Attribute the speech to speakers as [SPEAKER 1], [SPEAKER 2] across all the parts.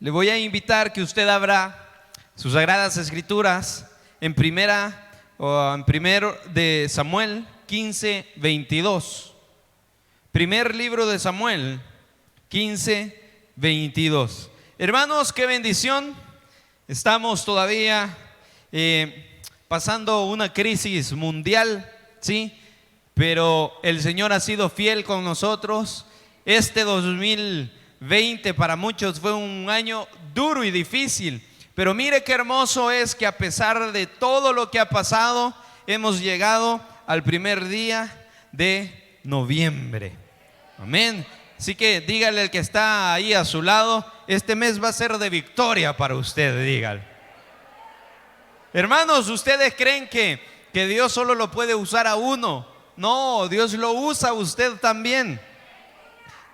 [SPEAKER 1] Le voy a invitar que usted abra sus Sagradas Escrituras en primero de Samuel 15:22. Primer libro de Samuel 15:22. Hermanos, qué bendición. Estamos todavía pasando una crisis mundial, ¿sí? Pero el Señor ha sido fiel con nosotros. Este 2020 para muchos fue un año duro y difícil, pero mire qué hermoso es que a pesar de todo lo que ha pasado, hemos llegado al primer día de noviembre. Amén. Así que dígale al que está ahí a su lado, este mes va a ser de victoria para usted, dígale. Hermanos, ¿ustedes creen que Dios solo lo puede usar a uno? No, Dios lo usa a usted también.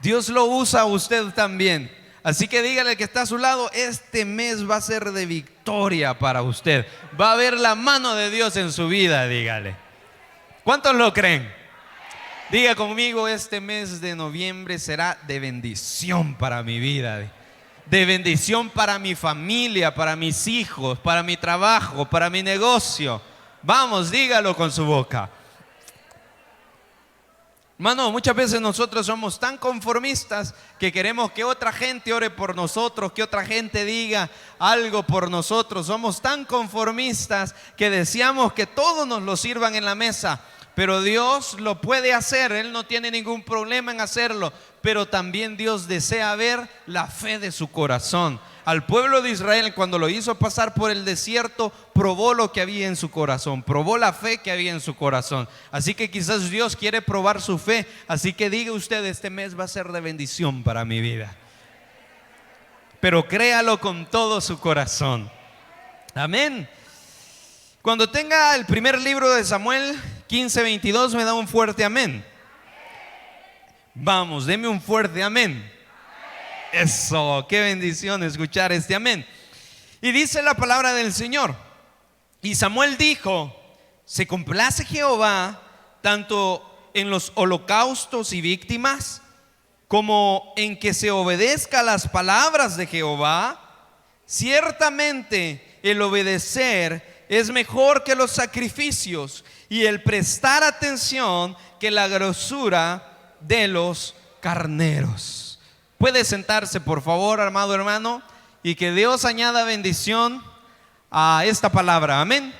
[SPEAKER 1] Dios lo usa a usted también. Así que dígale al que está a su lado, este mes va a ser de victoria para usted. Va a haber la mano de Dios en su vida, dígale. ¿Cuántos lo creen? Diga conmigo, este mes de noviembre será de bendición para mi vida, de bendición para mi familia, para mis hijos, para mi trabajo, para mi negocio. Vamos, dígalo con su boca. Hermano, muchas veces nosotros somos tan conformistas que queremos que otra gente ore por nosotros, que otra gente diga algo por nosotros. Somos tan conformistas que deseamos que todos nos lo sirvan en la mesa. Pero Dios lo puede hacer, Él no tiene ningún problema en hacerlo. Pero también Dios desea ver la fe de su corazón. Al pueblo de Israel, cuando lo hizo pasar por el desierto, probó lo que había en su corazón, probó la fe que había en su corazón. Así que quizás Dios quiere probar su fe. Así que diga usted, este mes va a ser de bendición para mi vida. Pero créalo con todo su corazón. Amén. Cuando tenga el primer libro de Samuel 15:22, me da un fuerte amén. Vamos, deme un fuerte amén. Eso, qué bendición escuchar este amén. Y dice la palabra del Señor: y Samuel dijo, se complace Jehová tanto en los holocaustos y víctimas, como en que se obedezca las palabras de Jehová. Ciertamente el obedecer es mejor que los sacrificios, y el prestar atención que la grosura de los carneros. Puede sentarse, por favor, amado hermano, y que Dios añada bendición a esta palabra. Amén.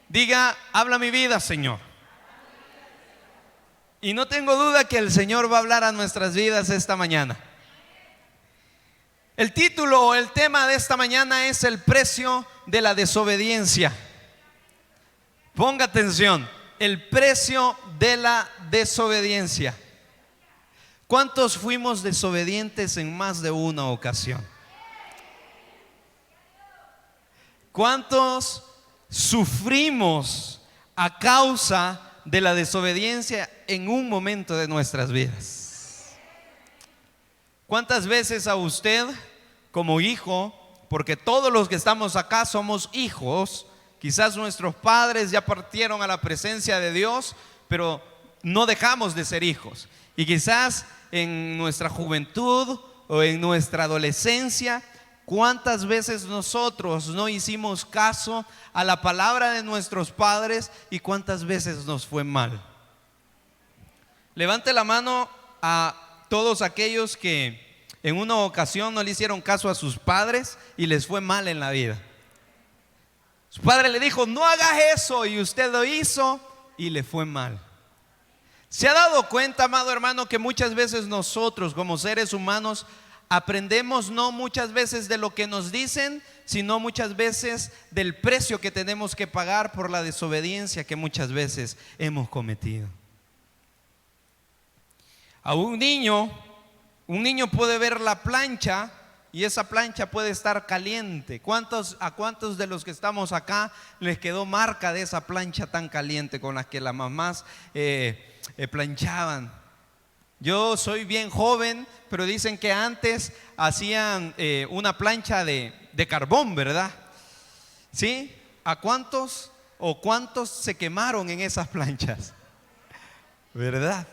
[SPEAKER 1] Diga, habla mi vida, Señor. Y no tengo duda que el Señor va a hablar a nuestras vidas esta mañana. El título o el tema de esta mañana es el precio de la desobediencia. Ponga atención, el precio de la desobediencia. ¿Cuántos fuimos desobedientes en más de una ocasión? ¿Cuántos sufrimos a causa de la desobediencia en un momento de nuestras vidas? ¿Cuántas veces a usted como hijo, porque todos los que estamos acá somos hijos, quizás nuestros padres ya partieron a la presencia de Dios, pero no dejamos de ser hijos? Y quizás en nuestra juventud o en nuestra adolescencia, ¿cuántas veces nosotros no hicimos caso a la palabra de nuestros padres y cuántas veces nos fue mal? Levante la mano a todos aquellos que en una ocasión no le hicieron caso a sus padres y les fue mal en la vida. Su padre le dijo, no hagas eso, y usted lo hizo y le fue mal. ¿Se ha dado cuenta, amado hermano, que muchas veces nosotros como seres humanos aprendemos no muchas veces de lo que nos dicen, sino muchas veces del precio que tenemos que pagar por la desobediencia que muchas veces hemos cometido? A un niño puede ver la plancha y esa plancha puede estar caliente. ¿A cuántos de los que estamos acá les quedó marca de esa plancha tan caliente con la que las mamás planchaban? Yo soy bien joven, pero dicen que antes hacían una plancha de carbón, ¿verdad? ¿Sí? ¿A cuántos se quemaron en esas planchas? ¿Verdad?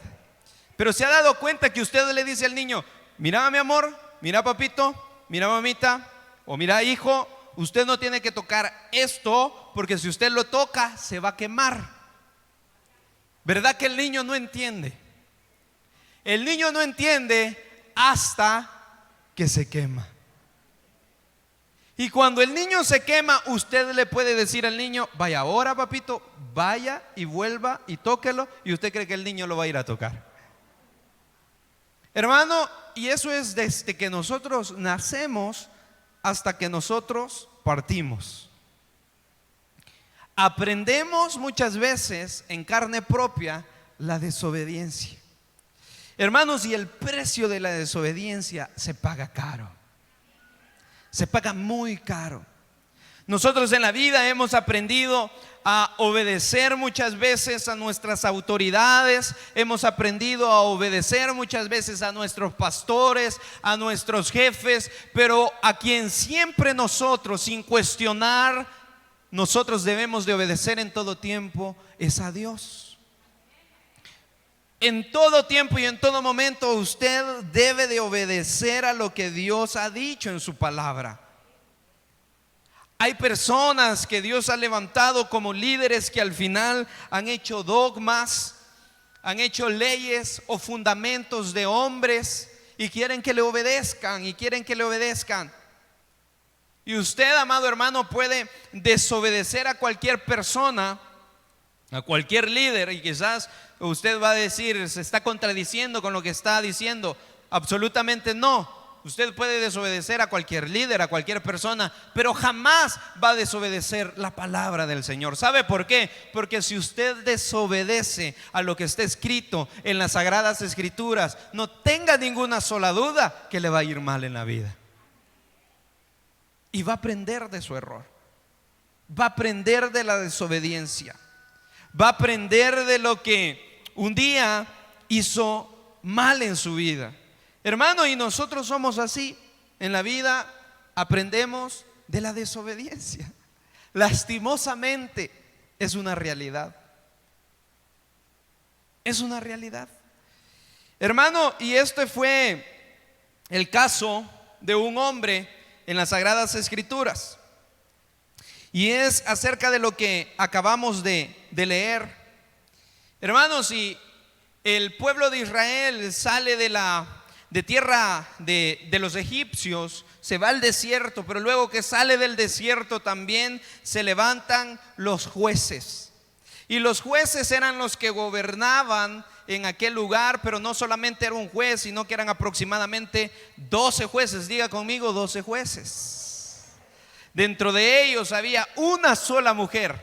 [SPEAKER 1] Pero se ha dado cuenta que usted le dice al niño, mira mi amor, mira papito, mira mamita, o mira hijo, usted no tiene que tocar esto, porque si usted lo toca se va a quemar. ¿Verdad que el niño no entiende? El niño no entiende hasta que se quema. Y cuando el niño se quema, usted le puede decir al niño: vaya ahora, papito, vaya y vuelva y tóquelo, y usted cree que el niño lo va a ir a tocar. Hermano, y eso es desde que nosotros nacemos hasta que nosotros partimos. Aprendemos muchas veces en carne propia la desobediencia. Hermanos, y el precio de la desobediencia se paga caro. Se paga muy caro. Nosotros en la vida hemos aprendido a obedecer muchas veces a nuestras autoridades, hemos aprendido a obedecer muchas veces a nuestros pastores, a nuestros jefes, pero a quien siempre nosotros, sin cuestionar, nosotros debemos de obedecer en todo tiempo es a Dios. En todo tiempo y en todo momento usted debe de obedecer a lo que Dios ha dicho en su palabra. Hay personas que Dios ha levantado como líderes que al final han hecho dogmas, han hecho leyes o fundamentos de hombres y quieren que le obedezcan Y usted, amado hermano, puede desobedecer a cualquier persona, a cualquier líder, y quizás usted va a decir: se está contradiciendo con lo que está diciendo. Absolutamente no. Usted puede desobedecer a cualquier líder, a cualquier persona, pero jamás va a desobedecer la palabra del Señor. ¿Sabe por qué? Porque si usted desobedece a lo que está escrito en las Sagradas Escrituras, no tenga ninguna sola duda que le va a ir mal en la vida. Y va a aprender de su error. Va a aprender de la desobediencia. Va a aprender de lo que un día hizo mal en su vida. Hermano, y nosotros somos así. En la vida aprendemos de la desobediencia. Lastimosamente es una realidad. Es una realidad. Hermano, y este fue el caso de un hombre en las Sagradas Escrituras. Y es acerca de lo que acabamos de leer. Hermanos, y el pueblo de Israel sale de tierra de los egipcios, se va al desierto, pero luego que sale del desierto también se levantan los jueces. Y los jueces eran los que gobernaban en aquel lugar, pero no solamente era un juez, sino que eran aproximadamente 12 jueces. Diga conmigo, 12 jueces. Dentro de ellos había una sola mujer.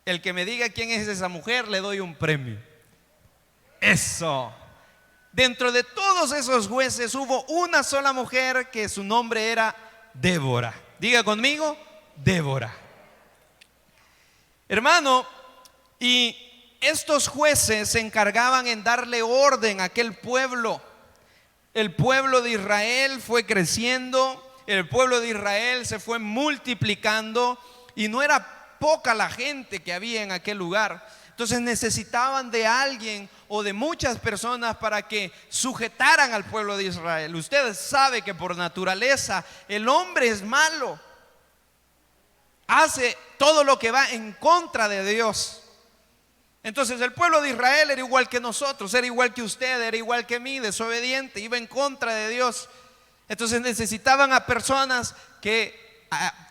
[SPEAKER 1] El que me diga quién es esa mujer, le doy un premio. Eso. Dentro de todos esos jueces hubo una sola mujer que su nombre era Débora. Diga conmigo, Débora. Hermano, y estos jueces se encargaban en darle orden a aquel pueblo. El pueblo de Israel fue creciendo, el pueblo de Israel se fue multiplicando y no era poca la gente que había en aquel lugar. Entonces necesitaban de alguien o de muchas personas para que sujetaran al pueblo de Israel. Usted sabe que por naturaleza el hombre es malo. Hace todo lo que va en contra de Dios. Entonces el pueblo de Israel era igual que nosotros, era igual que usted, era igual que mí, desobediente, iba en contra de Dios. Entonces necesitaban a personas que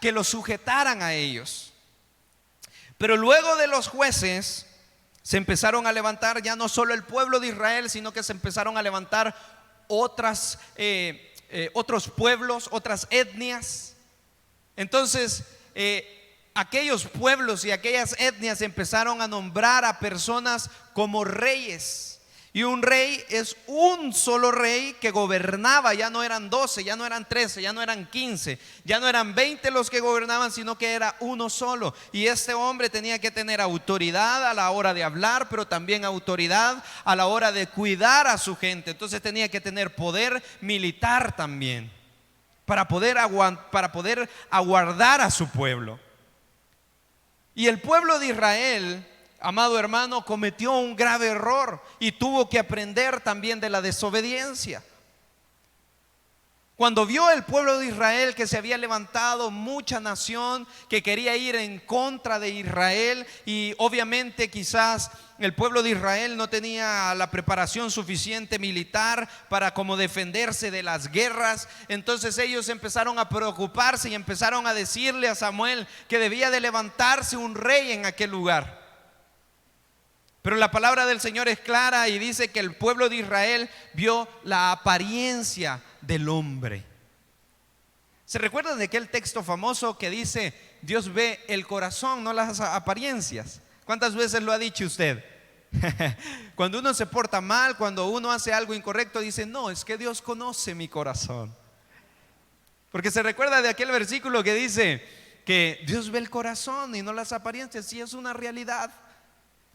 [SPEAKER 1] los sujetaran a ellos. Pero luego de los jueces se empezaron a levantar ya no solo el pueblo de Israel, sino que se empezaron a levantar otros pueblos, otras etnias. Entonces aquellos pueblos y aquellas etnias empezaron a nombrar a personas como reyes. Y un rey es un solo rey que gobernaba. Ya no eran 12, ya no eran 13, ya no eran 15, ya no eran 20 los que gobernaban, sino que era uno solo. Y este hombre tenía que tener autoridad a la hora de hablar, pero también autoridad a la hora de cuidar a su gente. Entonces tenía que tener poder militar también para poder aguardar a su pueblo. Y el pueblo de Israel, amado hermano, cometió un grave error y tuvo que aprender también de la desobediencia. Cuando vio el pueblo de Israel que se había levantado mucha nación que quería ir en contra de Israel, y obviamente quizás el pueblo de Israel no tenía la preparación suficiente militar para como defenderse de las guerras, entonces ellos empezaron a preocuparse y empezaron a decirle a Samuel que debía de levantarse un rey en aquel lugar. Pero la palabra del Señor es clara y dice que el pueblo de Israel vio la apariencia del hombre. ¿Se recuerdan de aquel texto famoso que dice: Dios ve el corazón, no las apariencias? ¿Cuántas veces lo ha dicho usted? Cuando uno se porta mal, cuando uno hace algo incorrecto, dice: no, es que Dios conoce mi corazón. Porque se recuerda de aquel versículo que dice que Dios ve el corazón y no las apariencias. Sí, es una realidad.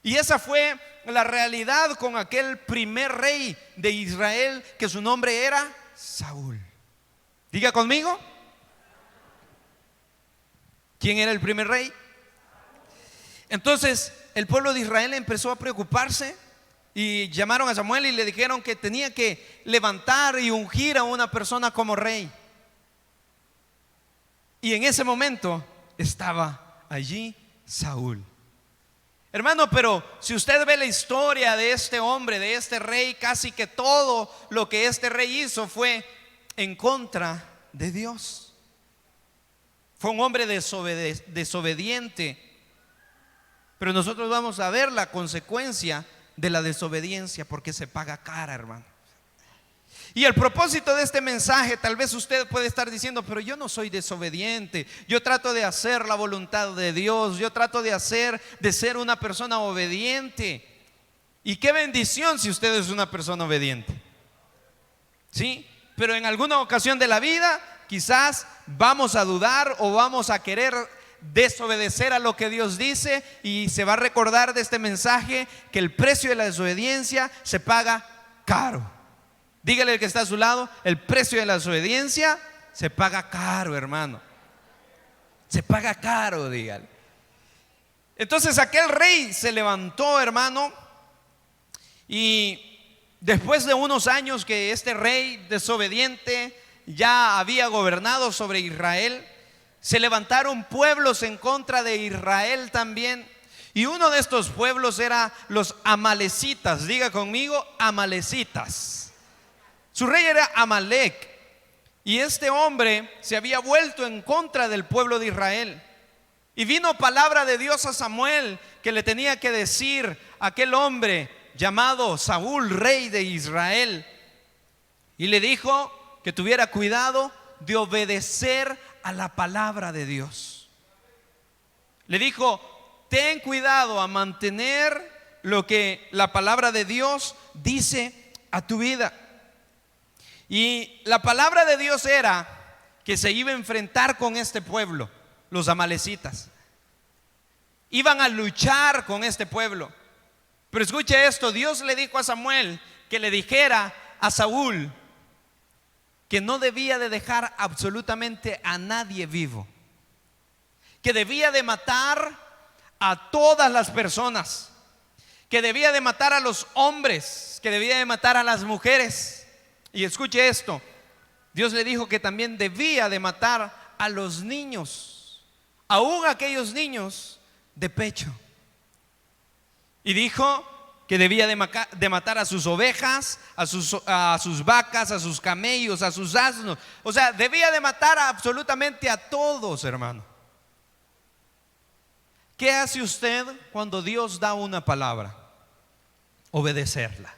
[SPEAKER 1] Y esa fue la realidad con aquel primer rey de Israel, que su nombre era Saúl. Diga conmigo, ¿quién era el primer rey? Entonces el pueblo de Israel empezó a preocuparse y llamaron a Samuel y le dijeron que tenía que levantar y ungir a una persona como rey. Y en ese momento estaba allí Saúl. Hermano, pero si usted ve la historia de este hombre, de este rey, casi que todo lo que este rey hizo fue en contra de Dios. Fue un hombre desobediente. Pero nosotros vamos a ver la consecuencia de la desobediencia, porque se paga cara, hermano. Y el propósito de este mensaje, tal vez usted puede estar diciendo: pero yo no soy desobediente, yo trato de hacer la voluntad de Dios, yo trato de ser una persona obediente. Y qué bendición si usted es una persona obediente, ¿sí? Pero en alguna ocasión de la vida quizás vamos a dudar o vamos a querer desobedecer a lo que Dios dice, y se va a recordar de este mensaje que el precio de la desobediencia se paga caro. Dígale al que está a su lado: el precio de la desobediencia se paga caro, hermano. Se paga caro, dígale. Entonces aquel rey se levantó, hermano, y después de unos años que este rey desobediente ya había gobernado sobre Israel, se levantaron pueblos en contra de Israel también. Y uno de estos pueblos era los amalecitas. Diga conmigo, amalecitas. Su rey era Amalec, y este hombre se había vuelto en contra del pueblo de Israel. Y vino palabra de Dios a Samuel, que le tenía que decir a aquel hombre llamado Saúl, rey de Israel, y le dijo que tuviera cuidado de obedecer a la palabra de Dios. Le dijo: ten cuidado a mantener lo que la palabra de Dios dice a tu vida. Y la palabra de Dios era que se iba a enfrentar con este pueblo, los amalecitas. Iban a luchar con este pueblo. Pero escuche esto: Dios le dijo a Samuel que le dijera a Saúl que no debía de dejar absolutamente a nadie vivo, que debía de matar a todas las personas, que debía de matar a los hombres, que debía de matar a las mujeres. Y escuche esto: Dios le dijo que también debía de matar a los niños, aún aquellos niños de pecho. Y dijo que debía de matar a sus ovejas, a sus vacas, a sus camellos, a sus asnos. O sea, debía de matar absolutamente a todos, hermano. ¿Qué hace usted cuando Dios da una palabra? Obedecerla.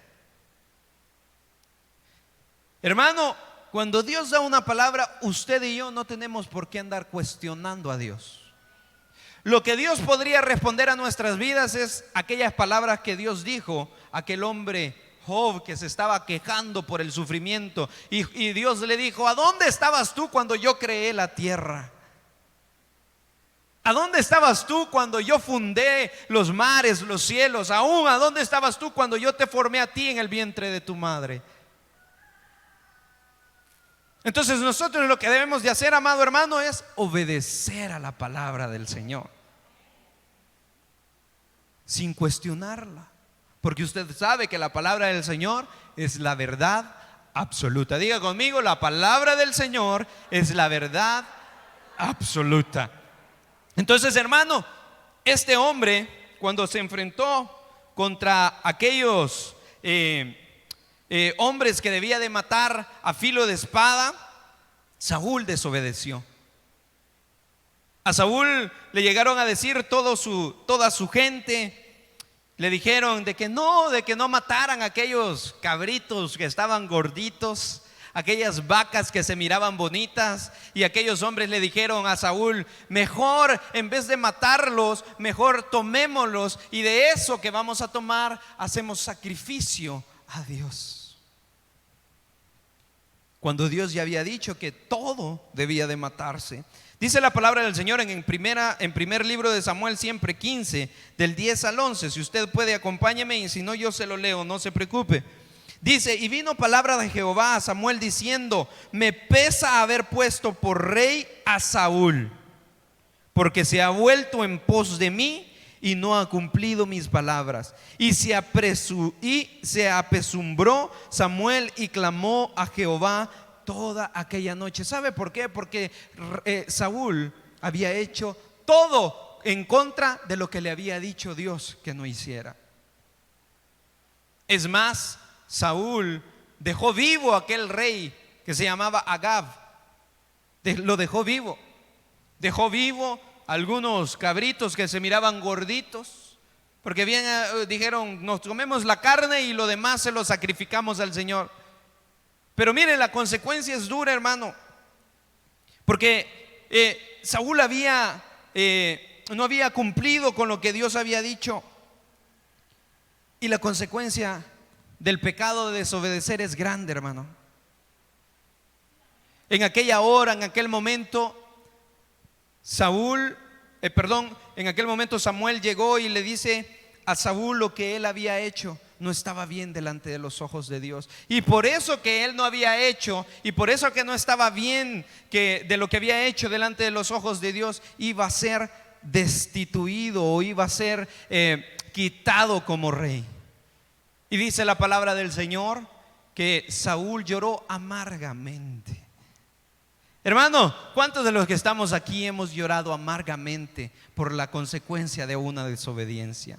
[SPEAKER 1] Hermano, cuando Dios da una palabra, usted y yo no tenemos por qué andar cuestionando a Dios. Lo que Dios podría responder a nuestras vidas es aquellas palabras que Dios dijo a aquel hombre Job, que se estaba quejando por el sufrimiento, y Dios le dijo: ¿a dónde estabas tú cuando yo creé la tierra? ¿A dónde estabas tú cuando yo fundé los mares, los cielos? Aún, ¿a dónde estabas tú cuando yo te formé a ti en el vientre de tu madre? Entonces nosotros lo que debemos de hacer, amado hermano, es obedecer a la palabra del Señor, sin cuestionarla, porque usted sabe que la palabra del Señor es la verdad absoluta. Diga conmigo, la palabra del Señor es la verdad absoluta. Entonces, hermano, este hombre, cuando se enfrentó contra aquellos hombres que debía de matar a filo de espada, Saúl desobedeció. A Saúl le llegaron a decir toda su gente, le dijeron de que no mataran a aquellos cabritos que estaban gorditos, aquellas vacas que se miraban bonitas. Y aquellos hombres le dijeron a Saúl: mejor, en vez de matarlos, mejor tomémoslos, y de eso que vamos a tomar hacemos sacrificio a Dios. Cuando Dios ya había dicho que todo debía de matarse. Dice la palabra del Señor en primer libro de Samuel, siempre 15, del 10 al 11. Si usted puede, acompáñeme, y si no, yo se lo leo, no se preocupe. Dice: y vino palabra de Jehová a Samuel diciendo: me pesa haber puesto por rey a Saúl, porque se ha vuelto en pos de mí y no ha cumplido mis palabras. Y se apesumbró Samuel y clamó a Jehová toda aquella noche. ¿Sabe por qué? Porque Saúl había hecho todo en contra de lo que le había dicho Dios que no hiciera. Es más, Saúl dejó vivo a aquel rey que se llamaba Agab. Lo dejó vivo. Dejó vivo algunos cabritos que se miraban gorditos, porque bien dijeron: nos comemos la carne y lo demás se lo sacrificamos al Señor. Pero mire, la consecuencia es dura, hermano, porque Saúl no había cumplido con lo que Dios había dicho. Y la consecuencia del pecado de desobedecer es grande, hermano. En aquella hora, en aquel momento, Samuel llegó y le dice a Saúl lo que él había hecho no estaba bien delante de los ojos de Dios. Y por eso que él no había hecho, y por eso que no estaba bien de lo que había hecho delante de los ojos de Dios, iba a ser destituido o iba a ser quitado como rey. Y dice la palabra del Señor que Saúl lloró amargamente. Hermano, ¿cuántos de los que estamos aquí hemos llorado amargamente por la consecuencia de una desobediencia?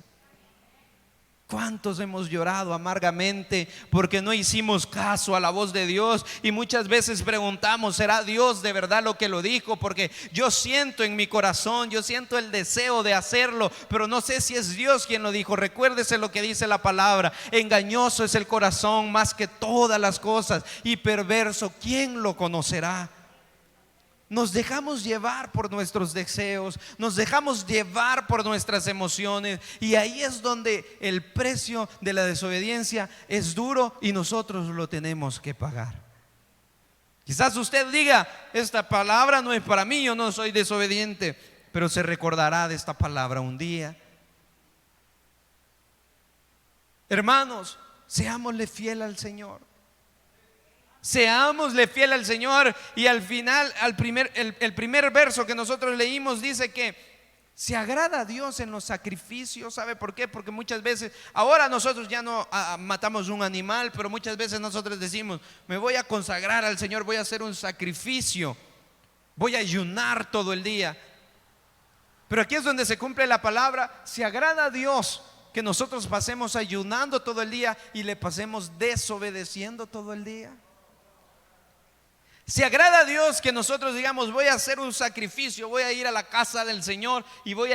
[SPEAKER 1] ¿Cuántos hemos llorado amargamente porque no hicimos caso a la voz de Dios? Y muchas veces preguntamos: ¿será Dios de verdad lo que lo dijo? Porque yo siento en mi corazón, yo siento el deseo de hacerlo, pero no sé si es Dios quien lo dijo. Recuérdese lo que dice la palabra: engañoso es el corazón más que todas las cosas, y perverso, ¿quién lo conocerá? Nos dejamos llevar por nuestros deseos, nos dejamos llevar por nuestras emociones, y ahí es donde el precio de la desobediencia es duro y nosotros lo tenemos que pagar. Quizás usted diga: esta palabra no es para mí, yo no soy desobediente, pero se recordará de esta palabra un día. Hermanos, seámosle fiel al Señor. Seámosle fiel al Señor. Y al final, el primer verso que nosotros leímos dice que se agrada a Dios en los sacrificios. ¿Sabe por qué? Porque muchas veces, ahora nosotros ya no matamos un animal, pero muchas veces nosotros decimos: me voy a consagrar al Señor, voy a hacer un sacrificio, voy a ayunar todo el día. Pero aquí es donde se cumple la palabra: se agrada a Dios que nosotros pasemos ayunando todo el día y le pasemos desobedeciendo todo el día. Se agrada a Dios que nosotros digamos: voy a hacer un sacrificio, voy a ir a la casa del Señor y voy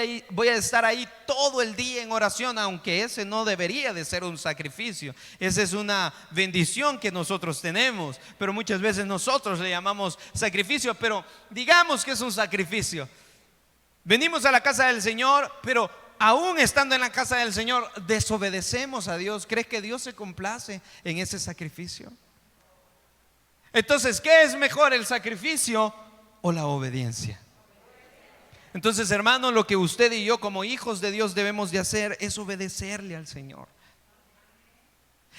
[SPEAKER 1] a estar ahí todo el día en oración, aunque ese no debería de ser un sacrificio. Esa es una bendición que nosotros tenemos, pero muchas veces nosotros le llamamos sacrificio. Pero digamos que es un sacrificio. Venimos a la casa del Señor, pero aún estando en la casa del Señor desobedecemos a Dios. ¿Crees que Dios se complace en ese sacrificio? Entonces, ¿qué es mejor, el sacrificio o la obediencia? Entonces, hermanos, lo que usted y yo como hijos de Dios debemos de hacer es obedecerle al Señor.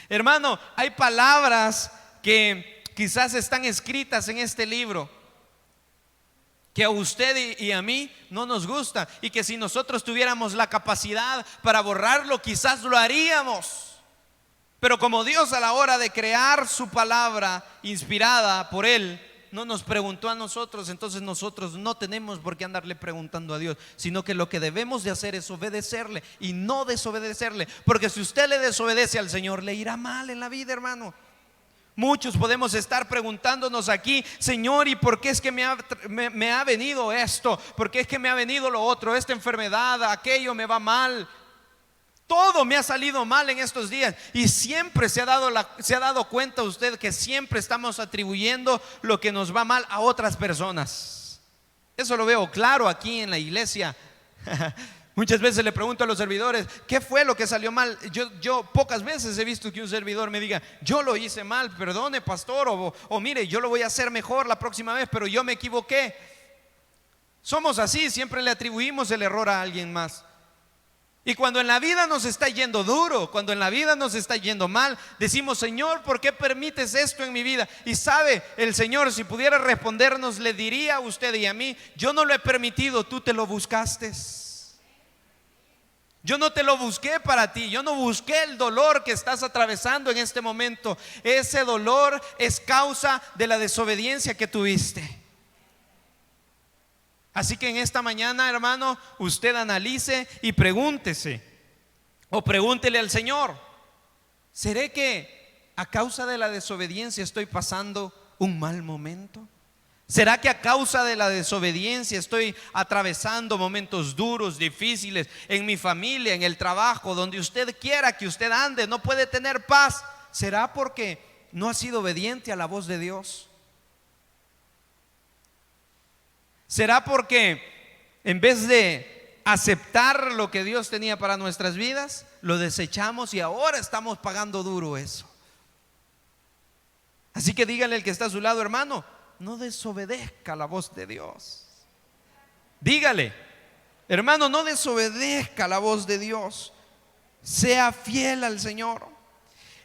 [SPEAKER 1] Hermano, hay palabras que quizás están escritas en este libro que a usted y a mí no nos gusta, y que si nosotros tuviéramos la capacidad para borrarlo, quizás lo haríamos. Pero como Dios a la hora de crear su palabra inspirada por Él, no nos preguntó a nosotros, entonces nosotros no tenemos por qué andarle preguntando a Dios, sino que lo que debemos de hacer es obedecerle y no desobedecerle. Porque si usted le desobedece al Señor, le irá mal en la vida, hermano. Muchos podemos estar preguntándonos aquí: Señor, ¿y por qué es que me ha venido esto? ¿Por qué es que me ha venido lo otro? Esta enfermedad, aquello me va mal. Todo me ha salido mal en estos días. Y siempre se ha dado cuenta usted que siempre estamos atribuyendo lo que nos va mal a otras personas. Eso lo veo claro aquí en la iglesia. Muchas veces le pregunto a los servidores: ¿qué fue lo que salió mal? Yo pocas veces he visto que un servidor me diga: yo lo hice mal, perdone pastor, o mire, yo lo voy a hacer mejor la próxima vez, pero yo me equivoqué. Somos así, siempre le atribuimos el error a alguien más. Y cuando en la vida nos está yendo duro, cuando en la vida nos está yendo mal, decimos: Señor, ¿por qué permites esto en mi vida? Y sabe, el Señor, si pudiera respondernos, le diría a usted y a mí: yo no lo he permitido, tú te lo buscaste. Yo no te lo busqué para ti, yo no busqué el dolor que estás atravesando en este momento. Ese dolor es causa de la desobediencia que tuviste. Así que en esta mañana, hermano, usted analice y pregúntese, o pregúntele al Señor: ¿seré que a causa de la desobediencia estoy pasando un mal momento? ¿Será que a causa de la desobediencia estoy atravesando momentos duros, difíciles en mi familia, en el trabajo, donde usted quiera que usted ande, no puede tener paz? ¿Será porque no ha sido obediente a la voz de Dios? ¿Será porque en vez de aceptar lo que Dios tenía para nuestras vidas, lo desechamos y ahora estamos pagando duro eso? Así que dígale al que está a su lado: hermano, no desobedezca la voz de Dios. Dígale: hermano, no desobedezca la voz de Dios. Sea fiel al Señor.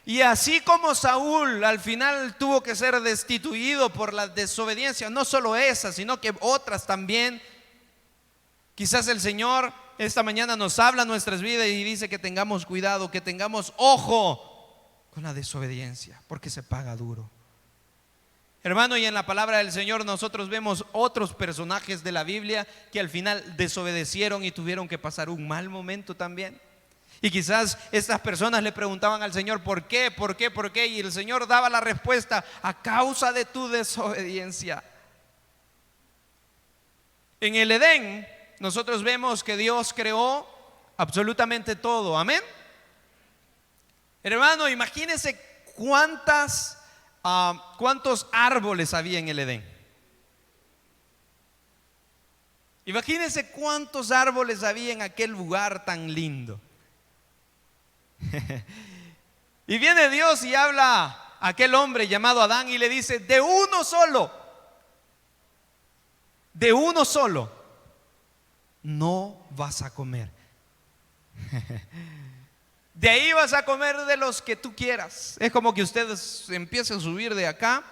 [SPEAKER 1] Y así como Saúl al final tuvo que ser destituido por la desobediencia, no solo esa, sino que otras también, quizás el Señor esta mañana nos habla en nuestras vidas y dice que tengamos cuidado, que tengamos ojo con la desobediencia, porque se paga duro. Hermano, y en la palabra del Señor nosotros vemos otros personajes de la Biblia que al final desobedecieron y tuvieron que pasar un mal momento también. Y quizás estas personas le preguntaban al Señor: ¿por qué? ¿Por qué? ¿Por qué? Y el Señor daba la respuesta: a causa de tu desobediencia. En el Edén nosotros vemos que Dios creó absolutamente todo. Amén. Hermano, imagínense cuántos árboles había en el Edén. Imagínense cuántos árboles había en aquel lugar tan lindo. Y viene Dios y habla a aquel hombre llamado Adán y le dice: de uno solo no vas a comer. De ahí vas a comer de los que tú quieras. Es como que usted empiece a subir de acá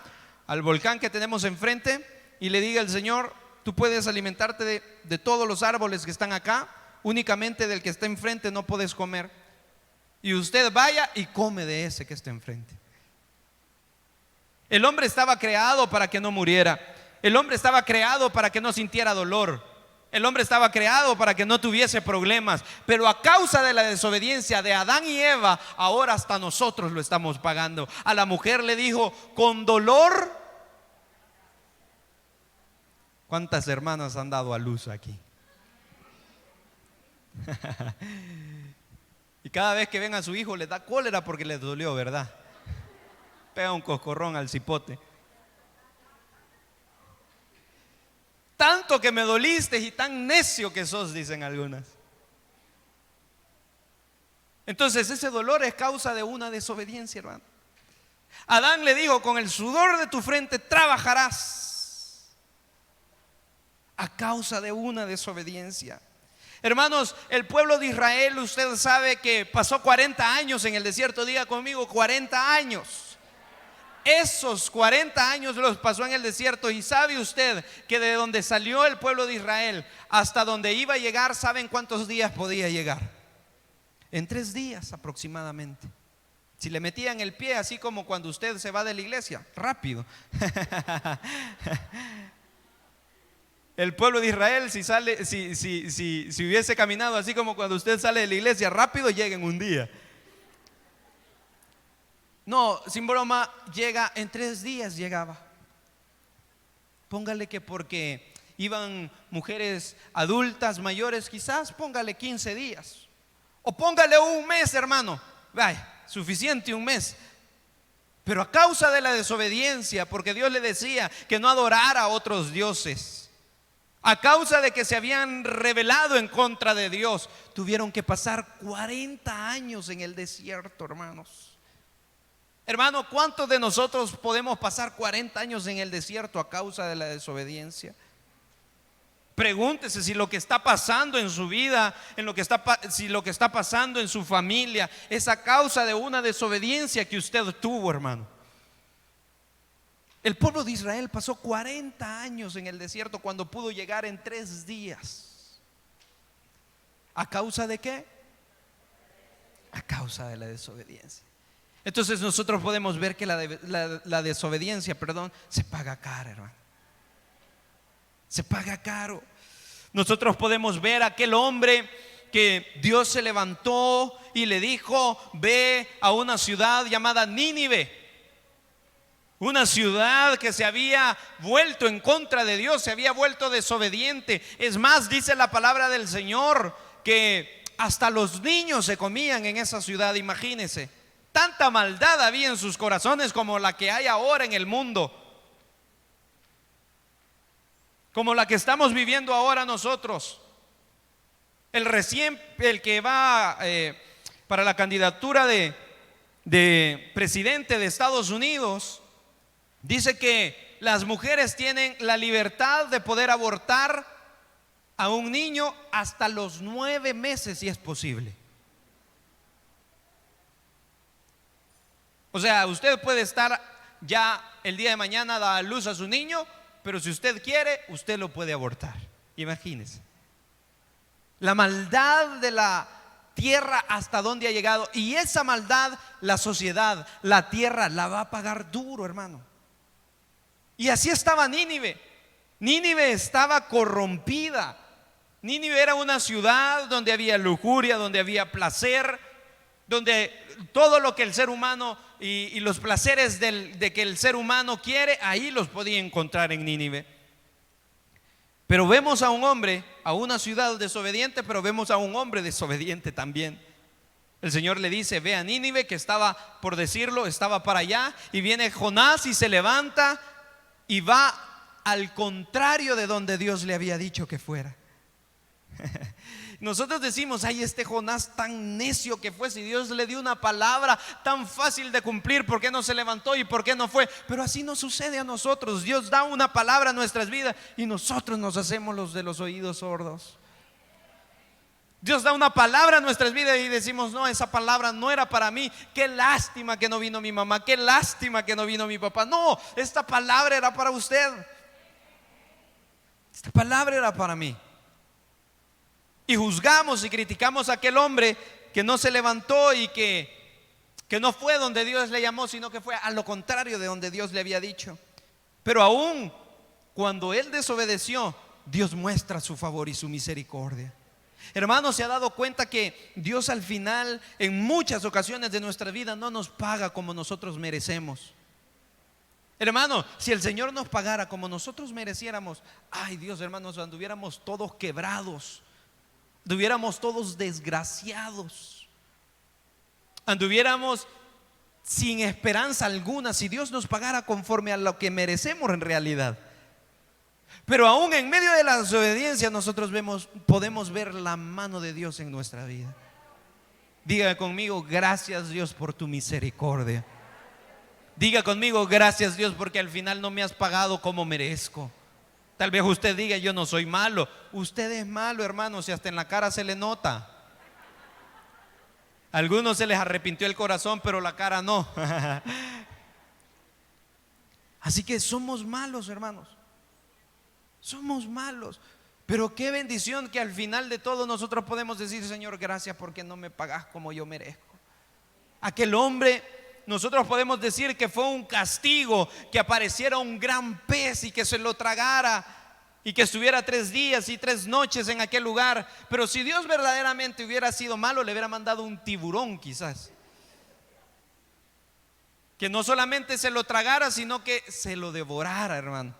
[SPEAKER 1] al volcán que tenemos enfrente y le diga al Señor: tú puedes alimentarte de todos los árboles que están acá, únicamente del que está enfrente no puedes comer. Y usted vaya y come de ese que está enfrente. El hombre estaba creado para que no muriera. El hombre estaba creado para que no sintiera dolor. El hombre estaba creado para que no tuviese problemas. Pero a causa de la desobediencia de Adán y Eva, ahora hasta nosotros lo estamos pagando. A la mujer le dijo: con dolor. ¿Cuántas hermanas han dado a luz aquí? Y cada vez que ven a su hijo les da cólera porque les dolió, ¿verdad? Pega un coscorrón al cipote. Tanto que me doliste y tan necio que sos, dicen algunas. Entonces ese dolor es causa de una desobediencia, hermano. Adán le dijo: con el sudor de tu frente trabajarás. A causa de una desobediencia. Hermanos, el pueblo de Israel, usted sabe que pasó 40 años en el desierto. Diga conmigo: 40 años. Esos 40 años los pasó en el desierto. Y sabe usted que de donde salió el pueblo de Israel hasta donde iba a llegar, ¿saben cuántos días podía llegar? En 3 días aproximadamente. Si le metían el pie, así como cuando usted se va de la iglesia, rápido. El pueblo de Israel, si hubiese caminado así como cuando usted sale de la iglesia, rápido llega en un día. No, sin broma, llega en 3 días llegaba. Póngale que porque iban mujeres adultas, mayores, quizás póngale 15 días. O póngale un mes, hermano. Vaya, suficiente un mes. Pero a causa de la desobediencia, porque Dios le decía que no adorara a otros dioses, a causa de que se habían rebelado en contra de Dios, tuvieron que pasar 40 años en el desierto, hermanos. Hermano, ¿cuántos de nosotros podemos pasar 40 años en el desierto a causa de la desobediencia? Pregúntese si lo que está pasando en su vida, si lo que está pasando en su familia es a causa de una desobediencia que usted tuvo, hermano. El pueblo de Israel pasó 40 años en el desierto cuando pudo llegar en 3 días. ¿A causa de qué? A causa de la desobediencia. Entonces nosotros podemos ver que la desobediencia, se paga caro, hermano. Se paga caro. Nosotros podemos ver a aquel hombre que Dios se levantó y le dijo: ve a una ciudad llamada Nínive. Una ciudad que se había vuelto en contra de Dios, se había vuelto desobediente. Es más, dice la palabra del Señor que hasta los niños se comían en esa ciudad. Imagínense, tanta maldad había en sus corazones como la que hay ahora en el mundo, como la que estamos viviendo ahora nosotros. El que va para la candidatura de presidente de Estados Unidos dice que las mujeres tienen la libertad de poder abortar a un niño hasta los 9 meses si es posible. O sea, usted puede estar ya el día de mañana, da a luz a su niño, pero si usted quiere, usted lo puede abortar. Imagínese la maldad de la tierra hasta dónde ha llegado. Y esa maldad la sociedad, la tierra la va a pagar duro, hermano. Y así estaba Nínive. Nínive estaba corrompida. Nínive era una ciudad donde había lujuria, donde había placer, donde todo lo que el ser humano y los placeres de que el ser humano quiere, ahí los podía encontrar en Nínive. Pero vemos a un hombre, a una ciudad desobediente, pero vemos a un hombre desobediente también. El Señor le dice: ve a Nínive, que estaba, por decirlo, estaba para allá, y viene Jonás y se levanta y va al contrario de donde Dios le había dicho que fuera. Nosotros decimos: ay, este Jonás tan necio que fue, si Dios le dio una palabra tan fácil de cumplir, ¿por qué no se levantó y por qué no fue? Pero así nos sucede a nosotros. Dios da una palabra a nuestras vidas y nosotros nos hacemos los de los oídos sordos. Dios da una palabra a nuestras vidas y decimos: no, esa palabra no era para mí. Qué lástima que no vino mi mamá, qué lástima que no vino mi papá. No, esta palabra era para usted. Esta palabra era para mí. Y juzgamos y criticamos a aquel hombre que no se levantó y que no fue donde Dios le llamó, sino que fue a lo contrario de donde Dios le había dicho. Pero aún cuando él desobedeció, Dios muestra su favor y su misericordia. Hermano, ¿se ha dado cuenta que Dios al final, en muchas ocasiones de nuestra vida, no nos paga como nosotros merecemos? Hermano, si el Señor nos pagara como nosotros mereciéramos, ay Dios, hermanos, anduviéramos todos quebrados, anduviéramos todos desgraciados, anduviéramos sin esperanza alguna, si Dios nos pagara conforme a lo que merecemos en realidad. Pero aún en medio de la desobediencia nosotros podemos ver la mano de Dios en nuestra vida. Diga conmigo: gracias Dios por tu misericordia. Diga conmigo: gracias Dios porque al final no me has pagado como merezco. Tal vez usted diga: yo no soy malo. Usted es malo, hermano, si hasta en la cara se le nota. A algunos se les arrepintió el corazón, pero la cara no. Así que somos malos, hermanos. Somos malos. Pero qué bendición que al final de todo nosotros podemos decir: Señor, gracias porque no me pagas como yo merezco. Aquel hombre, nosotros podemos decir que fue un castigo que apareciera un gran pez y que se lo tragara y que estuviera 3 días y 3 noches en aquel lugar. Pero si Dios verdaderamente hubiera sido malo, le hubiera mandado un tiburón quizás, que no solamente se lo tragara, sino que se lo devorara, hermano.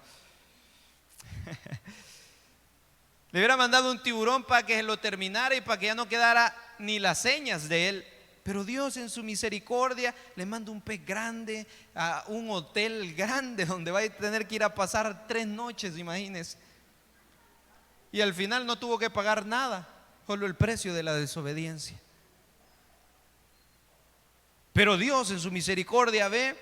[SPEAKER 1] Le hubiera mandado un tiburón para que lo terminara y para que ya no quedara ni las señas de él. Pero Dios en su misericordia le manda un pez grande a un hotel grande donde va a tener que ir a pasar 3 noches, imagínense. Y al final no tuvo que pagar nada, solo el precio de la desobediencia. Pero Dios en su misericordia ve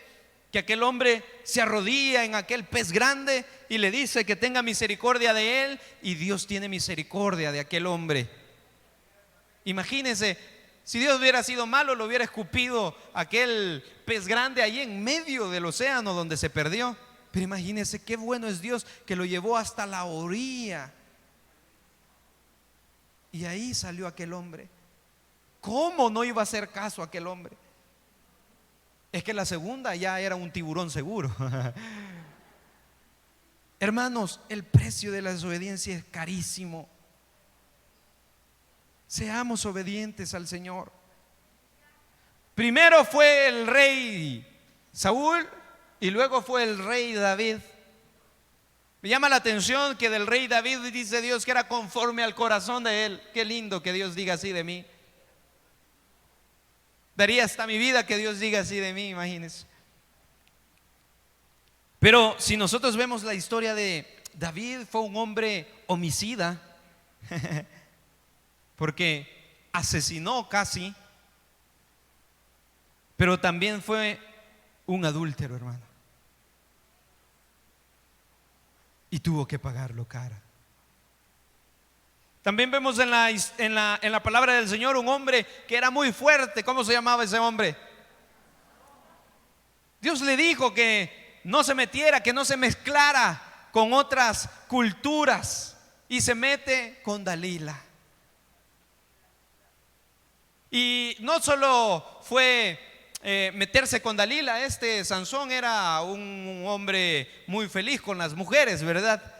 [SPEAKER 1] que aquel hombre se arrodilla en aquel pez grande y le dice que tenga misericordia de él, y Dios tiene misericordia de aquel hombre. Imagínense, si Dios hubiera sido malo, lo hubiera escupido aquel pez grande ahí en medio del océano donde se perdió. Pero imagínense qué bueno es Dios, que lo llevó hasta la orilla. Y ahí salió aquel hombre. ¿Cómo no iba a hacer caso a aquel hombre? Es que la segunda ya era un tiburón seguro. Hermanos, el precio de la desobediencia es carísimo. Seamos obedientes al Señor. Primero fue el rey Saúl y luego fue el rey David. Me llama la atención que del rey David dice Dios que era conforme al corazón de él. Qué lindo que Dios diga así de mí. Daría hasta mi vida que Dios diga así de mí, imagínense. Pero si nosotros vemos la historia de David, fue un hombre homicida, porque asesinó casi, pero también fue un adúltero, hermano, y tuvo que pagarlo cara. También vemos en la palabra del Señor un hombre que era muy fuerte. ¿Cómo se llamaba ese hombre? Dios le dijo que no se metiera, que no se mezclara con otras culturas, y se mete con Dalila. Y no solo fue meterse con Dalila. Sansón era un hombre muy feliz con las mujeres, ¿verdad?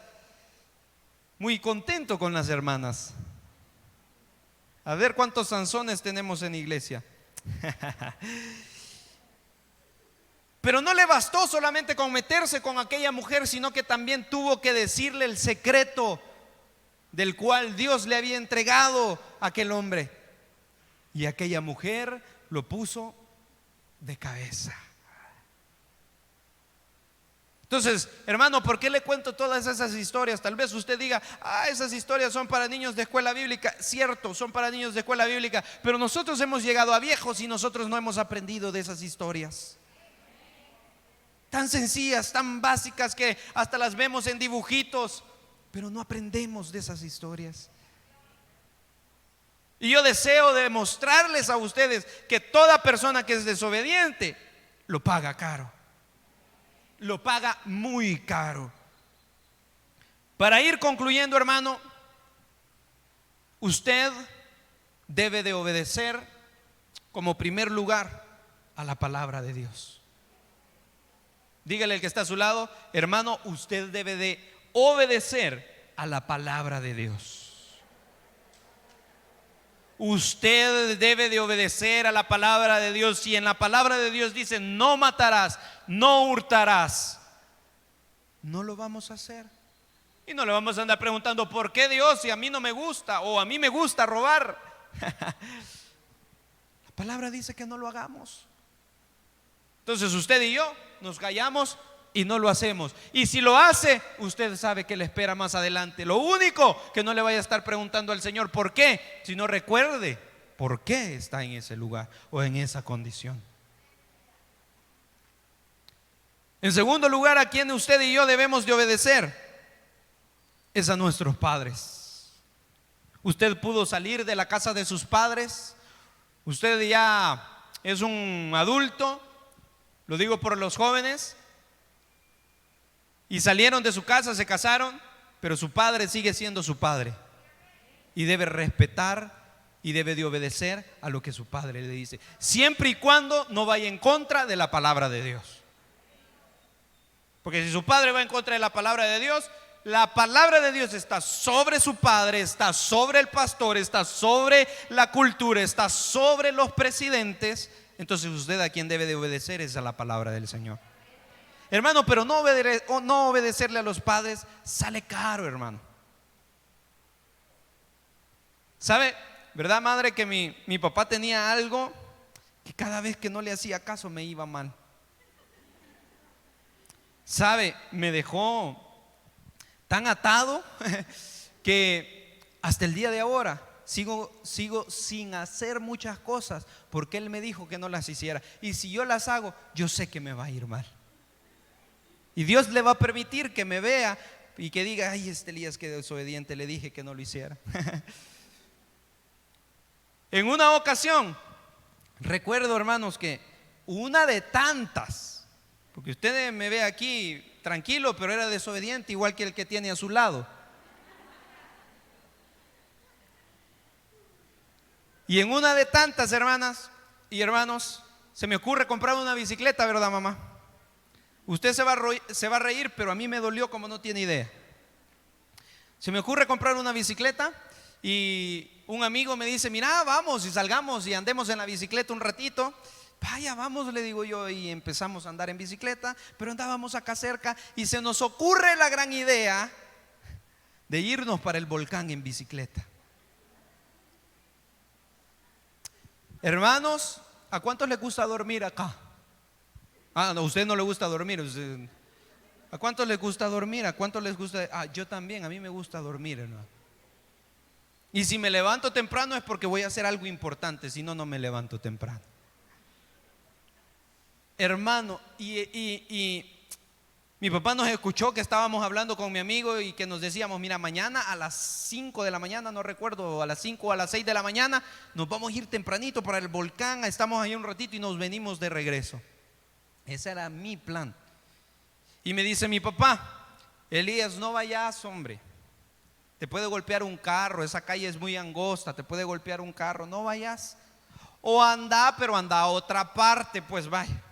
[SPEAKER 1] Muy contento con las hermanas. A ver cuántos Sansones tenemos en iglesia. Pero no le bastó solamente con meterse con aquella mujer, sino que también tuvo que decirle el secreto del cual Dios le había entregado a aquel hombre. Y aquella mujer lo puso de cabeza. Entonces, hermano, ¿por qué le cuento todas esas historias? Tal vez usted diga, esas historias son para niños de escuela bíblica. Cierto, son para niños de escuela bíblica, pero nosotros hemos llegado a viejos y nosotros no hemos aprendido de esas historias. Tan sencillas, tan básicas, que hasta las vemos en dibujitos, pero no aprendemos de esas historias. Y yo deseo demostrarles a ustedes que toda persona que es desobediente lo paga caro. Lo paga muy caro. Para ir concluyendo, hermano, usted debe de obedecer como primer lugar a la palabra de Dios. Dígale al que está a su lado, hermano, usted debe de obedecer a la palabra de Dios. Usted debe de obedecer a la palabra de Dios. Si en la palabra de Dios dice no matarás, no hurtarás, no lo vamos a hacer. Y no le vamos a andar preguntando ¿por qué Dios? Si a mí no me gusta, o a mí me gusta robar. La palabra dice que no lo hagamos. Entonces usted y yo nos callamos y no lo hacemos. Y si lo hace, usted sabe que le espera más adelante. Lo único que no le vaya a estar preguntando al Señor ¿por qué? Sino recuerde por qué está en ese lugar o en esa condición. En segundo lugar, a quien usted y yo debemos de obedecer es a nuestros padres. Usted pudo salir de la casa de sus padres. Usted ya es un adulto, lo digo por los jóvenes, y salieron de su casa, se casaron, pero su padre sigue siendo su padre y debe respetar y debe de obedecer a lo que su padre le dice, siempre y cuando no vaya en contra de la palabra de Dios. Porque si su padre va en contra de la palabra de Dios, la palabra de Dios está sobre su padre, está sobre el pastor, está sobre la cultura, está sobre los presidentes. Entonces usted a quien debe de obedecer es a la palabra del Señor. Hermano, pero no obedecerle a los padres sale caro, hermano. ¿Sabe? ¿Verdad, madre? Que mi papá tenía algo que cada vez que no le hacía caso me iba mal. ¿Sabe? Me dejó tan atado que hasta el día de ahora sigo sin hacer muchas cosas porque él me dijo que no las hiciera. Y si yo las hago, yo sé que me va a ir mal. Y Dios le va a permitir que me vea y que diga, ay, este Elías que desobediente, le dije que no lo hiciera. En una ocasión, recuerdo, hermanos, que una de tantas, porque usted me ve aquí tranquilo, pero era desobediente igual que el que tiene a su lado. Y en una de tantas, hermanas y hermanos, se me ocurre comprar una bicicleta, ¿verdad, mamá? Usted se va a reír, pero a mí me dolió como no tiene idea. Se me ocurre comprar una bicicleta y un amigo me dice, mira, vamos y salgamos y andemos en la bicicleta un ratito. Vaya, vamos, le digo yo, y empezamos a andar en bicicleta, pero andábamos acá cerca y se nos ocurre la gran idea de irnos para el volcán en bicicleta. Hermanos, ¿a cuántos les gusta dormir acá? No, a usted no le gusta dormir. ¿A cuántos les gusta dormir? ¿A cuántos les gusta? Yo también, a mí me gusta dormir, hermano. Y si me levanto temprano es porque voy a hacer algo importante, si no, no me levanto temprano. Hermano, y mi papá nos escuchó que estábamos hablando con mi amigo y que nos decíamos, mira, mañana a las 5 de la mañana, no recuerdo, a las 5 o a las 6 de la mañana, nos vamos a ir tempranito para el volcán, estamos ahí un ratito y nos venimos de regreso. Ese era mi plan. Y me dice mi papá, Elías, no vayas, hombre, te puede golpear un carro, esa calle es muy angosta, te puede golpear un carro, no vayas. O anda, pero anda a otra parte, pues vaya.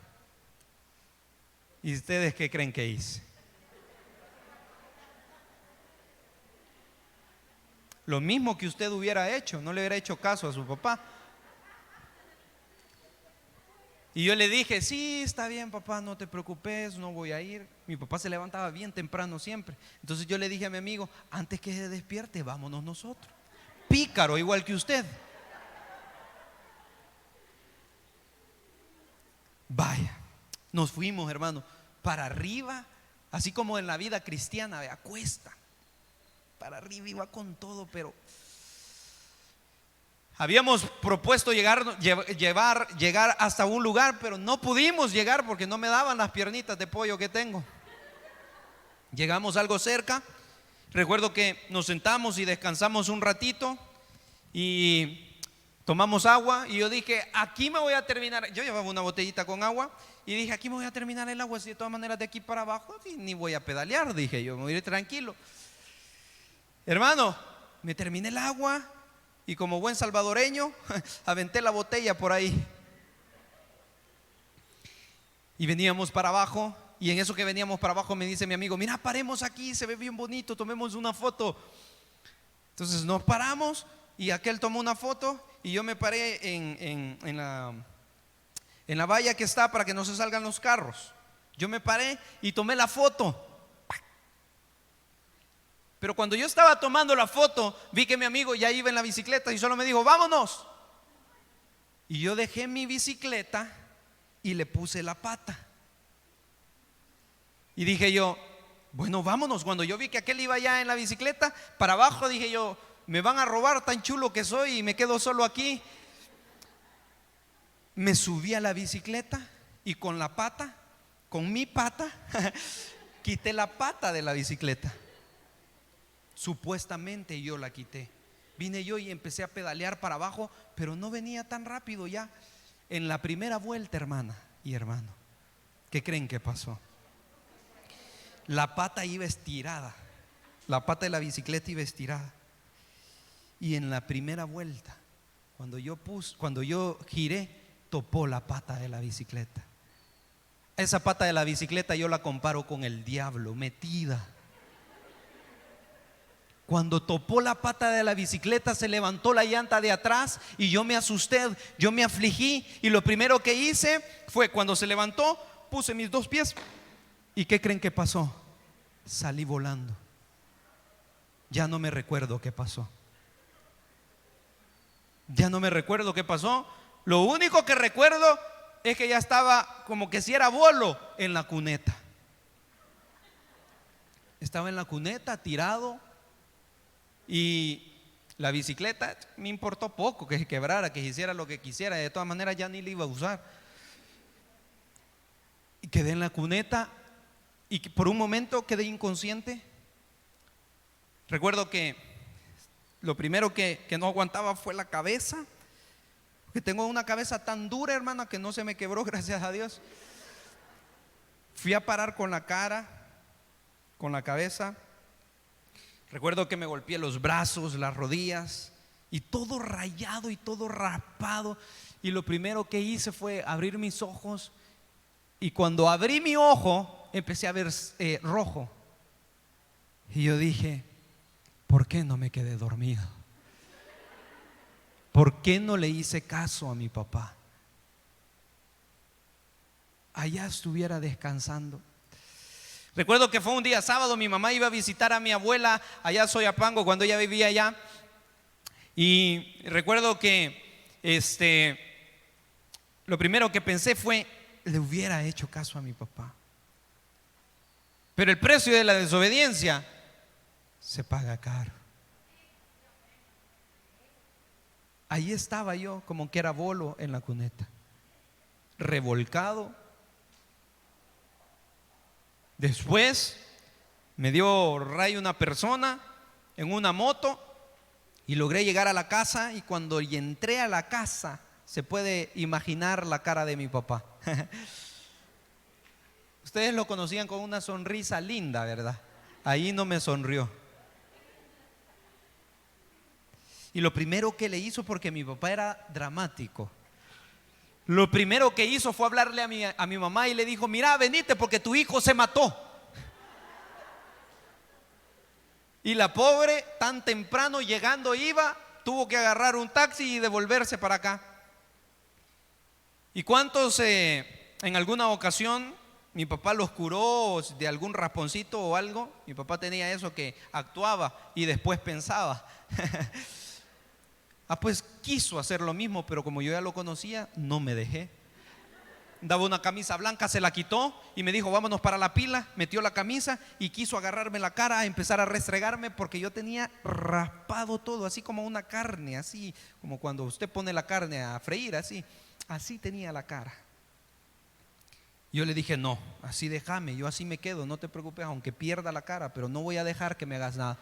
[SPEAKER 1] ¿Y ustedes qué creen que hice? Lo mismo que usted hubiera hecho, no le hubiera hecho caso a su papá. Y yo le dije, sí, está bien, papá, no te preocupes, no voy a ir. Mi papá se levantaba bien temprano siempre. Entonces yo le dije a mi amigo, antes que se despierte, vámonos nosotros. Pícaro, igual que usted. Vaya, nos fuimos, hermano, para arriba, así como en la vida cristiana, vea, cuesta. Para arriba iba con todo, pero habíamos propuesto llegar hasta un lugar, pero no pudimos llegar porque no me daban las piernitas de pollo que tengo. Llegamos algo cerca. Recuerdo que nos sentamos y descansamos un ratito y tomamos agua. Y yo dije, aquí me voy a terminar. Yo llevaba una botellita con agua y dije, aquí me voy a terminar el agua. Si de todas maneras de aquí para abajo ni voy a pedalear, dije yo, me voy a ir tranquilo. Hermano, me terminé el agua. Y como buen salvadoreño, aventé la botella por ahí. Y veníamos para abajo. Y en eso que veníamos para abajo me dice mi amigo, mira, paremos aquí, se ve bien bonito, tomemos una foto. Entonces nos paramos y aquel tomó una foto y yo me paré en la valla que está para que no se salgan los carros. Yo me paré y tomé la foto. Pero cuando yo estaba tomando la foto, vi que mi amigo ya iba en la bicicleta y solo me dijo, vámonos. Y yo dejé mi bicicleta y le puse la pata. Y dije yo, bueno, vámonos. Cuando yo vi que aquel iba ya en la bicicleta, para abajo dije yo, me van a robar, tan chulo que soy y me quedo solo aquí. Me subí a la bicicleta y con la pata, con mi pata, quité la pata de la bicicleta. Supuestamente yo la quité. Vine yo y empecé a pedalear para abajo, pero no venía tan rápido ya. En la primera vuelta, hermana y hermano, ¿qué creen que pasó? La pata iba estirada. La pata de la bicicleta iba estirada. Y en la primera vuelta Cuando yo giré, topó la pata de la bicicleta. Esa pata de la bicicleta yo la comparo con el diablo metida. Cuando topó la pata de la bicicleta, se levantó la llanta de atrás y yo me asusté, yo me afligí, y lo primero que hice fue, cuando se levantó, puse mis dos pies. ¿Y qué creen que pasó? Salí volando. Ya no me recuerdo qué pasó. Ya no me recuerdo qué pasó. Lo único que recuerdo es que ya estaba como que si era bolo en la cuneta. Estaba en la cuneta tirado, y la bicicleta me importó poco que se quebrara, que hiciera lo que quisiera. De todas maneras ya ni la iba a usar. Y quedé en la cuneta y por un momento quedé inconsciente. Recuerdo que lo primero que no aguantaba fue la cabeza, porque tengo una cabeza tan dura, hermana, que no se me quebró, gracias a Dios. Fui a parar con la cara, con la cabeza. Recuerdo que me golpeé los brazos, las rodillas, y todo rayado y todo raspado. Y lo primero que hice fue abrir mis ojos, y cuando abrí mi ojo empecé a ver rojo. Y yo dije: ¿por qué no me quedé dormido? ¿Por qué no le hice caso a mi papá? Allá estuviera descansando. Recuerdo que fue un día sábado, mi mamá iba a visitar a mi abuela allá a Soyapango, cuando ella vivía allá. Y recuerdo que lo primero que pensé fue: le hubiera hecho caso a mi papá. Pero el precio de la desobediencia se paga caro. Ahí estaba yo, como que era bolo en la cuneta, revolcado. Después me dio rayo una persona en una moto y logré llegar a la casa, y cuando entré a la casa se puede imaginar la cara de mi papá. Ustedes lo conocían con una sonrisa linda, ¿verdad? Ahí no me sonrió. Y lo primero que le hizo, porque mi papá era dramático, lo primero que hizo fue hablarle a mi mamá y le dijo: mira, venite porque tu hijo se mató. Y la pobre, tan temprano llegando iba, tuvo que agarrar un taxi y devolverse para acá. ¿Y cuántos en alguna ocasión mi papá los curó de algún rasponcito o algo? Mi papá tenía eso, que actuaba y después pensaba. Pues quiso hacer lo mismo, pero como yo ya lo conocía, no me dejé. Daba una camisa blanca, se la quitó y me dijo: vámonos para la pila. Metió la camisa y quiso agarrarme la cara, a empezar a restregarme, porque yo tenía raspado todo, así como una carne, así como cuando usted pone la carne a freír, así tenía la cara. Yo le dije: no, así déjame, yo así me quedo, no te preocupes, aunque pierda la cara, pero no voy a dejar que me hagas nada.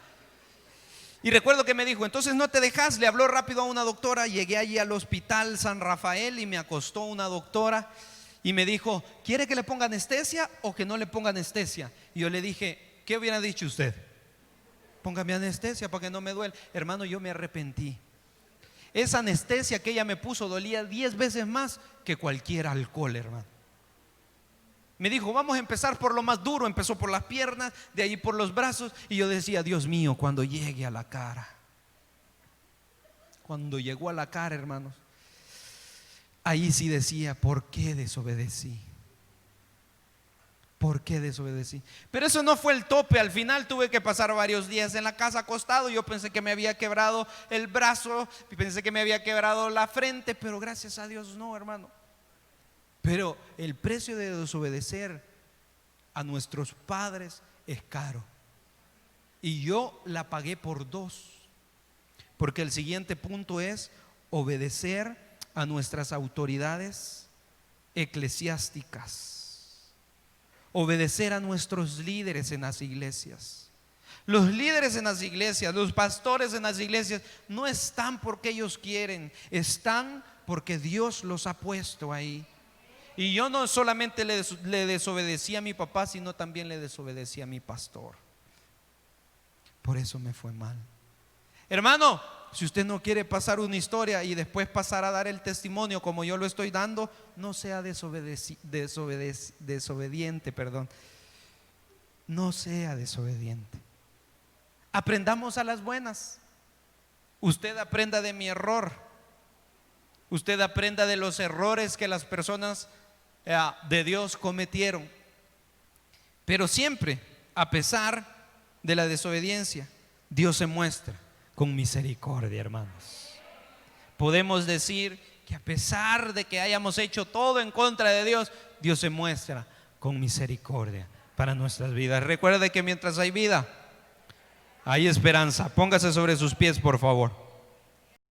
[SPEAKER 1] Y recuerdo que me dijo: entonces no te dejas. Le habló rápido a una doctora. Llegué allí al hospital San Rafael y me acostó una doctora y me dijo: ¿quiere que le ponga anestesia o que no le ponga anestesia? Y yo le dije: ¿qué hubiera dicho usted? Póngame anestesia para que no me duele. Hermano, yo me arrepentí. Esa anestesia que ella me puso dolía 10 veces más que cualquier alcohol, hermano. Me dijo: vamos a empezar por lo más duro. Empezó por las piernas, de ahí por los brazos. Y yo decía: Dios mío, cuando llegue a la cara. Cuando llegó a la cara, hermanos, ahí sí decía: ¿por qué desobedecí? ¿Por qué desobedecí? Pero eso no fue el tope. Al final tuve que pasar varios días en la casa acostado. Yo pensé que me había quebrado el brazo, pensé que me había quebrado la frente, pero gracias a Dios no, hermano. Pero el precio de desobedecer a nuestros padres es caro. Y yo la pagué por 2. Porque el siguiente punto es obedecer a nuestras autoridades eclesiásticas. Obedecer a nuestros líderes en las iglesias. Los líderes en las iglesias, los pastores en las iglesias, no están porque ellos quieren, están porque Dios los ha puesto ahí. Y yo no solamente le desobedecí a mi papá, sino también le desobedecí a mi pastor. Por eso me fue mal. Hermano, si usted no quiere pasar una historia y después pasar a dar el testimonio como yo lo estoy dando, no sea desobediente, perdón. No sea desobediente. Aprendamos a las buenas. Usted aprenda de mi error. Usted aprenda de los errores que las personas de Dios cometieron. Pero siempre, a pesar de la desobediencia, Dios se muestra con misericordia, hermanos. Podemos decir que a pesar de que hayamos hecho todo en contra de Dios, Dios se muestra con misericordia para nuestras vidas. Recuerde que mientras hay vida, hay esperanza. Póngase sobre sus pies, por favor.